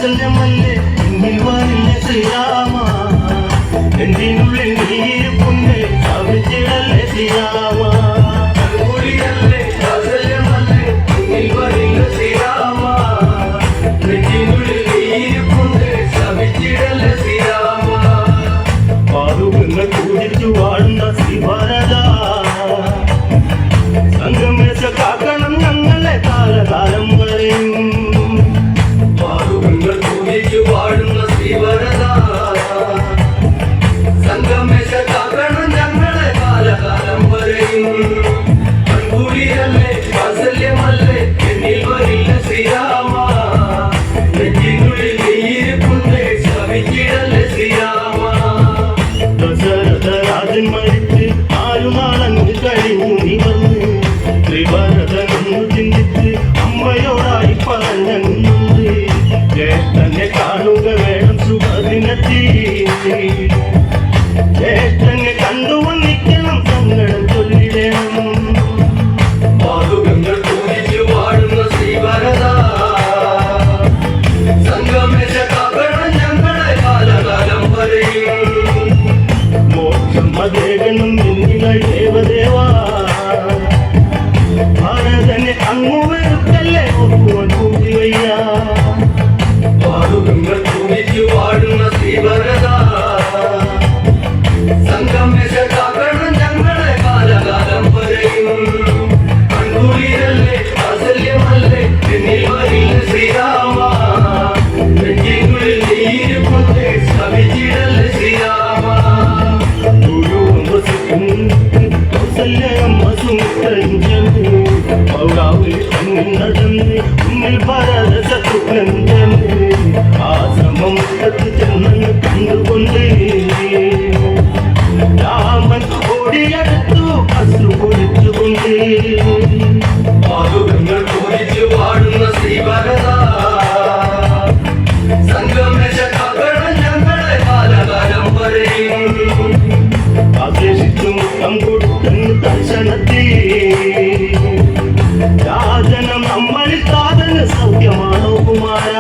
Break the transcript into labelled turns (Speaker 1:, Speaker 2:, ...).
Speaker 1: വാത്സല്യമല്ലേ എന്നിൽ വരില്ല ശ്രീരാമ എന്തിനുള്ളിൽ നീരിപ്പുണ്ട് ശപിച്ചിടല്ലേ ശ്രീരാമ കൺകുളിയല്ലേ വാത്സല്യമല്ലേ എന്നിൽ വരില്ല ശ്രീരാമ നെഞ്ചിനുള്ളിൽ നീരിപ്പുണ്ട് ശപിച്ചിടല്ലേ ശ്രീരാമ പാതുകങ്ങൾ പൂജിച്ചു വാഴുന്ന ശ്രീഭാരത സംഗമേശ കാക്കണം ഞങ്ങളെ കാലകാലം വരെയും പാതുകങ്ങൾ പൂജിച്ചു വാഴുന്ന ശ്രീവരദ സംഗമേശ കാക്കണം ഞങ്ങളെ കാലകാലം വരെയും കൺകുളിയല്ലേ വാത്സല്യമല്ലേ എന്നിൽ വരില്ല ശ്രീരാമ നെഞ്ചിനുള്ളിൽ നീരിപ്പുണ്ട് ശപിച്ചിടല്ലേ ശ്രീരാമ ദശരഥ രാജൻ മരിച്ച് 6 നാളങ്ങ് കഴിഞ്ഞു നീ വന്ന് ശ്രീഭരതനെന്നു ചിന്തിച്ച് അമ്മയോടായി പറഞ്ഞുണ്ട് ജ്യേഷ്ഠനെ കാണുക വേണം സുഖദിനത്തിൽ ജ്യേഷ്ഠനെ കണ്ടു വന്നിക്കണം സങ്കടം ചൊല്ലിടണം പാതുകങ്ങൾ പൂജിച്ചു വാഴുന്ന ശ്രീഭരത സംഗമേശ കാക്കണം ഞങ്ങളെ കാലകാലം വരെയും മോക്ഷം അതേകണം എന്നിലായി ദേവദേവാ ഭാരതനെ അങ്ങു വെറുത്തല്ലേ ഓർക്കുവാൻ കൂടി വയ്യ പാതുകങ്ങൾ പൂജിച്ചു വാഴുന്ന ശ്രീഭരത സംഗമേശ കാക്കണം ഞങ്ങളെ കാലകാലം വരെയും കൺകുളിരല്ലേ വാത്സല്യമല്ലേ എന്നിൽ വരില്ല ശ്രീരാമ നെഞ്ചിനുള്ളിൽ നീരിപ്പുണ്ട് ശപിച്ചിടല്ലേ ശ്രീരാമ ഗുരുവും വസിക്കും കൗസല്യമ്മ സുമിത്രഞ്ജന് പൗരാവിൽ നടന്ന് ഉന്നിൽ ഭരത ശത്രുഘ്നന്ദന് ആശ്രമം ചെന്നു കണ്ടുകൊണ്ട് രാമൻ ഓടിയടുത്തു അശ്രു പൊടിച്ചുകൊണ്ട് പാതുകങ്ങൾ പൂജിച്ചു വാഴുന്ന ശ്രീഭരത സംഗമേശ കാക്കണം ഞങ്ങളെ കാലകാലം വരെയും ആദേശിച്ചു മുഖം കൊടുത്തെന്ന് ദർശനത്തിൽ രാജനം നമ്മളിൽ സാധന സൗഖ്യമാണോ കുമാര